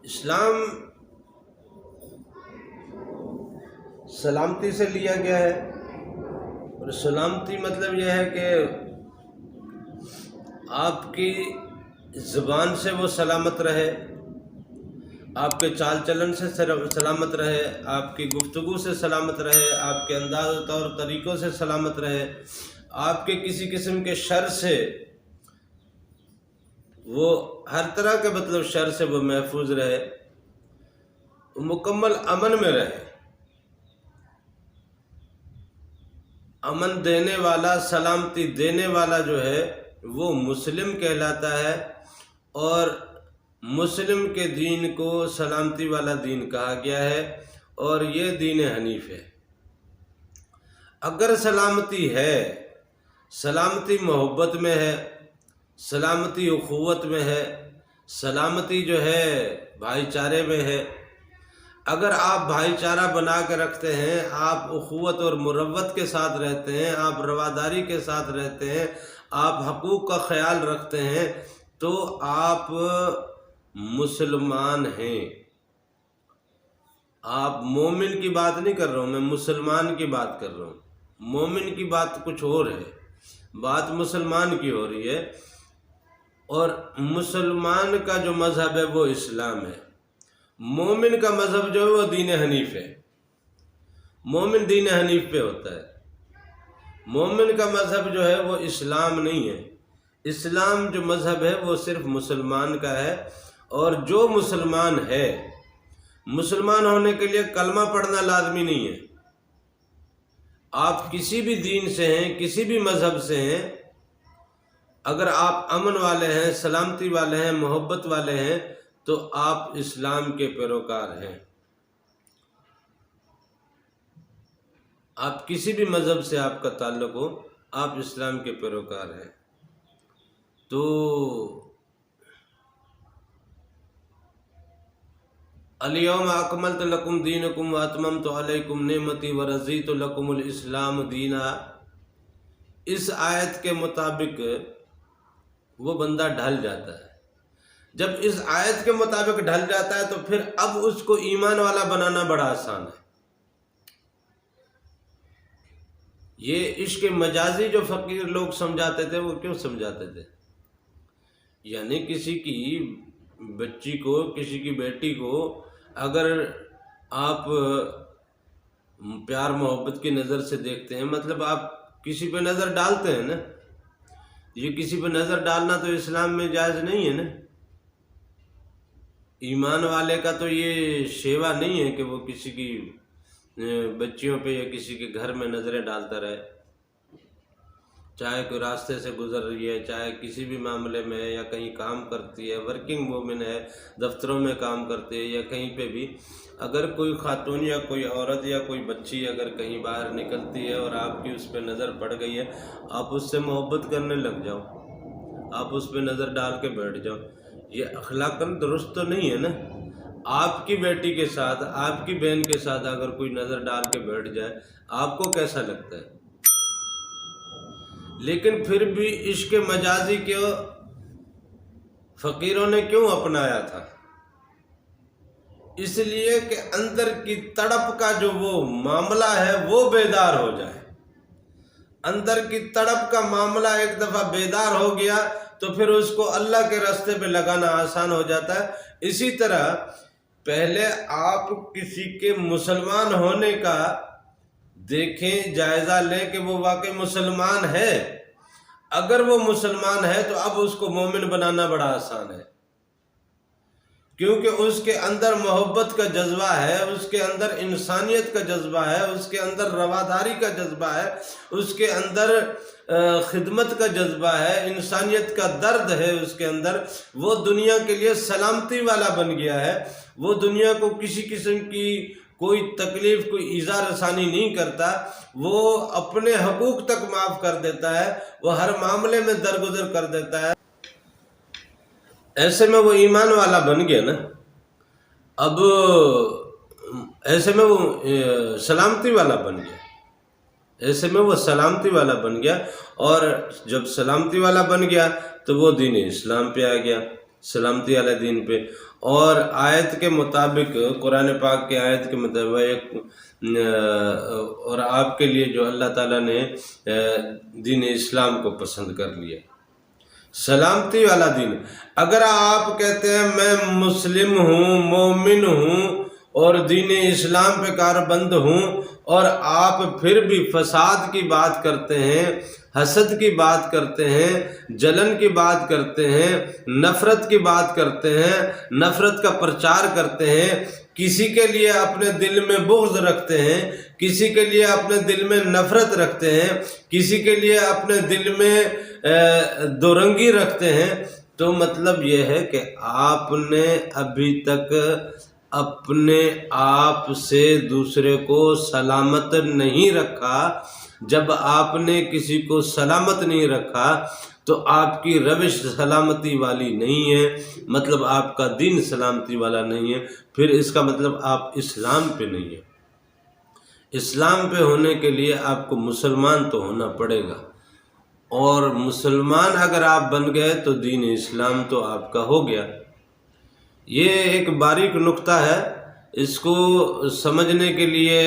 اسلام سلامتی سے لیا گیا ہے، اور سلامتی مطلب یہ ہے کہ آپ کی زبان سے وہ سلامت رہے، آپ کے چال چلن سے سلامت رہے، آپ کی گفتگو سے سلامت رہے، آپ کے انداز و طور طریقوں سے سلامت رہے، آپ کے کسی قسم کے شر سے، وہ ہر طرح کے مطلب شر سے وہ محفوظ رہے، مکمل امن میں رہے۔ امن دینے والا، سلامتی دینے والا جو ہے وہ مسلم کہلاتا ہے، اور مسلم کے دین کو سلامتی والا دین کہا گیا ہے، اور یہ دین حنیف ہے۔ اگر سلامتی ہے، سلامتی محبت میں ہے، سلامتی اخوت میں ہے، سلامتی جو ہے بھائی چارے میں ہے۔ اگر آپ بھائی چارہ بنا کے رکھتے ہیں، آپ اخوت اور مروت کے ساتھ رہتے ہیں، آپ رواداری کے ساتھ رہتے ہیں، آپ حقوق کا خیال رکھتے ہیں، تو آپ مسلمان ہیں۔ آپ مومن کی بات نہیں کر رہا ہوں، میں مسلمان کی بات کر رہا ہوں۔ مومن کی بات کچھ اور ہے، بات مسلمان کی ہو رہی ہے، اور مسلمان کا جو مذہب ہے وہ اسلام ہے۔ مومن کا مذہب جو ہے وہ دین حنیف ہے۔ مومن دین حنیف پہ ہوتا ہے۔ مومن کا مذہب جو ہے وہ اسلام نہیں ہے۔ اسلام جو مذہب ہے وہ صرف مسلمان کا ہے، اور جو مسلمان ہے، مسلمان ہونے کے لیے کلمہ پڑھنا لازمی نہیں ہے۔ آپ کسی بھی دین سے ہیں، کسی بھی مذہب سے ہیں، اگر آپ امن والے ہیں، سلامتی والے ہیں، محبت والے ہیں، تو آپ اسلام کے پیروکار ہیں۔ آپ کسی بھی مذہب سے آپ کا تعلق ہو، آپ اسلام کے پیروکار ہیں۔ تو الیوم اکملت لکم دینکم واتممت علیکم نعمتی ورضیت لکم الاسلام دینا، اس آیت کے مطابق وہ بندہ ڈھل جاتا ہے۔ جب اس آیت کے مطابق ڈھل جاتا ہے تو پھر اب اس کو ایمان والا بنانا بڑا آسان ہے۔ یہ عشق مجازی جو فقیر لوگ سمجھاتے تھے، وہ کیوں سمجھاتے تھے؟ یعنی کسی کی بچی کو، کسی کی بیٹی کو اگر آپ پیار محبت کی نظر سے دیکھتے ہیں، مطلب آپ کسی پہ نظر ڈالتے ہیں نا، یہ کسی پہ نظر ڈالنا تو اسلام میں جائز نہیں ہے نا۔ ایمان والے کا تو یہ شیوا نہیں ہے کہ وہ کسی کی بچیوں پہ یا کسی کے گھر میں نظریں ڈالتا رہے، چاہے کوئی راستے سے گزر رہی ہے، چاہے کسی بھی معاملے میں ہے، یا کہیں کام کرتی ہے، ورکنگ وومن ہے، دفتروں میں کام کرتے ہیں، یا کہیں پہ بھی اگر کوئی خاتون یا کوئی عورت یا کوئی بچی اگر کہیں باہر نکلتی ہے اور آپ کی اس پہ نظر پڑ گئی ہے، آپ اس سے محبت کرنے لگ جاؤ، آپ اس پہ نظر ڈال کے بیٹھ جاؤ۔ یہ اخلاقاً درست تو نہیں ہے نا۔ آپ کی بیٹی کے ساتھ، آپ کی بہن کے ساتھ اگر کوئی نظر ڈال کے بیٹھ جائے، آپ کو کیسا لگتا ہے؟ لیکن پھر بھی عشق مجازی کے فقیروں نے کیوں اپنایا تھا؟ اس لیے کہ اندر کی تڑپ کا جو وہ معاملہ ہے وہ بیدار ہو جائے۔ اندر کی تڑپ کا معاملہ ایک دفعہ بیدار ہو گیا تو پھر اس کو اللہ کے راستے پہ لگانا آسان ہو جاتا ہے۔ اسی طرح پہلے آپ کسی کے مسلمان ہونے کا دیکھیں، جائزہ لیں کہ وہ واقعی مسلمان ہے۔ اگر وہ مسلمان ہے تو اب اس کو مومن بنانا بڑا آسان ہے، کیونکہ اس کے اندر محبت کا جذبہ ہے، اس کے اندر انسانیت کا جذبہ ہے، اس کے اندر رواداری کا جذبہ ہے، اس کے اندر خدمت کا جذبہ ہے، انسانیت کا درد ہے اس کے اندر۔ وہ دنیا کے لیے سلامتی والا بن گیا ہے، وہ دنیا کو کسی قسم کی کوئی تکلیف، کوئی ایذا رسانی نہیں کرتا، وہ اپنے حقوق تک معاف کر دیتا ہے، وہ ہر معاملے میں درگزر کر دیتا ہے۔ ایسے میں وہ ایمان والا بن گیا نا۔ اب ایسے میں وہ سلامتی والا بن گیا، ایسے میں وہ سلامتی والا بن گیا، اور جب سلامتی والا بن گیا تو وہ دین اسلام پہ آ گیا۔ سلامتی والے دین پہ۔ اور آیت کے مطابق، قرآن پاک کے آیت کے مطابق اور آپ کے لیے جو اللہ تعالیٰ نے دین اسلام کو پسند کر لیا، سلامتی والا دین۔ اگر آپ کہتے ہیں میں مسلم ہوں، مومن ہوں اور دین اسلام پہ کاربند ہوں، اور آپ پھر بھی فساد کی بات کرتے ہیں، حسد کی بات کرتے ہیں، جلن کی بات کرتے ہیں، نفرت کی بات کرتے ہیں، نفرت کا پرچار کرتے ہیں، کسی کے لیے اپنے دل میں بغض رکھتے ہیں، کسی کے لیے اپنے دل میں نفرت رکھتے ہیں، کسی کے لیے اپنے دل میں دو رنگی رکھتے ہیں، تو مطلب یہ ہے کہ آپ نے ابھی تک اپنے آپ سے دوسرے کو سلامت نہیں رکھا۔ جب آپ نے کسی کو سلامت نہیں رکھا تو آپ کی روش سلامتی والی نہیں ہے، مطلب آپ کا دین سلامتی والا نہیں ہے، پھر اس کا مطلب آپ اسلام پہ نہیں ہیں۔ اسلام پہ ہونے کے لیے آپ کو مسلمان تو ہونا پڑے گا، اور مسلمان اگر آپ بن گئے تو دین اسلام تو آپ کا ہو گیا۔ یہ ایک باریک نقطہ ہے، اس کو سمجھنے کے لیے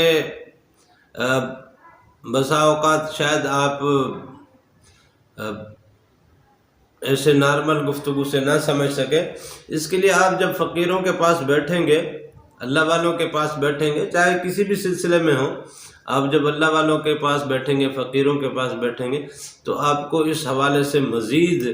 بسا اوقات شاید آپ ایسے نارمل گفتگو سے نہ سمجھ سکے۔ اس کے لیے آپ جب فقیروں کے پاس بیٹھیں گے، اللہ والوں کے پاس بیٹھیں گے، چاہے کسی بھی سلسلے میں ہوں، آپ جب اللہ والوں کے پاس بیٹھیں گے، فقیروں کے پاس بیٹھیں گے، تو آپ کو اس حوالے سے مزید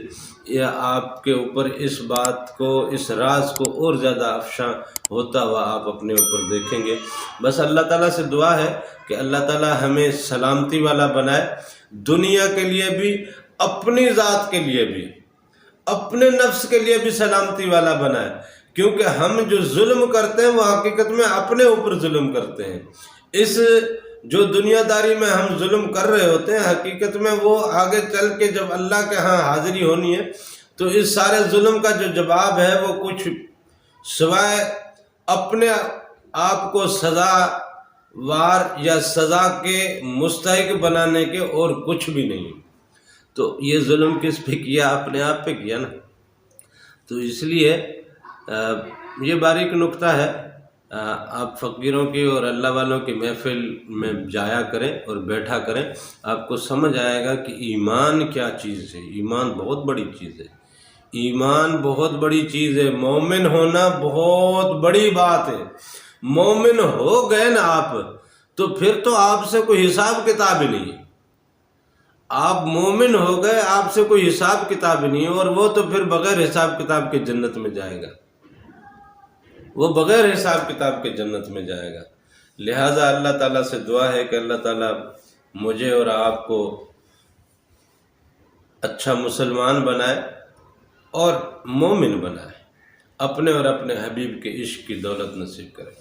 یا آپ کے اوپر اس بات کو، اس راز کو اور زیادہ افشاں ہوتا ہوا آپ اپنے اوپر دیکھیں گے۔ بس اللہ تعالیٰ سے دعا ہے کہ اللہ تعالیٰ ہمیں سلامتی والا بنائے، دنیا کے لیے بھی، اپنی ذات کے لیے بھی، اپنے نفس کے لیے بھی سلامتی والا بنائے، کیونکہ ہم جو ظلم کرتے ہیں وہ حقیقت میں اپنے اوپر ظلم کرتے ہیں۔ اس جو دنیا داری میں ہم ظلم کر رہے ہوتے ہیں، حقیقت میں وہ آگے چل کے جب اللہ کے ہاں حاضری ہونی ہے تو اس سارے ظلم کا جو جواب ہے وہ کچھ سوائے اپنے آپ کو سزا وار یا سزا کے مستحق بنانے کے اور کچھ بھی نہیں۔ تو یہ ظلم کس پہ کیا؟ اپنے آپ پہ کیا نا۔ تو اس لیے یہ باریک نقطہ ہے، آپ فقیروں کی اور اللہ والوں کی محفل میں جایا کریں اور بیٹھا کریں، آپ کو سمجھ آئے گا کہ ایمان کیا چیز ہے۔ ایمان بہت بڑی چیز ہے، ایمان بہت بڑی چیز ہے، مومن ہونا بہت بڑی بات ہے۔ مومن ہو گئے نا آپ، تو پھر تو آپ سے کوئی حساب کتاب ہی نہیں ہے۔ آپ مومن ہو گئے، آپ سے کوئی حساب کتاب ہی نہیں ہے، اور وہ تو پھر بغیر حساب کتاب کے جنت میں جائے گا، وہ بغیر حساب کتاب کے جنت میں جائے گا۔ لہٰذا اللہ تعالیٰ سے دعا ہے کہ اللہ تعالیٰ مجھے اور آپ کو اچھا مسلمان بنائے اور مومن بنائے، اپنے اور اپنے حبیب کے عشق کی دولت نصیب کرے۔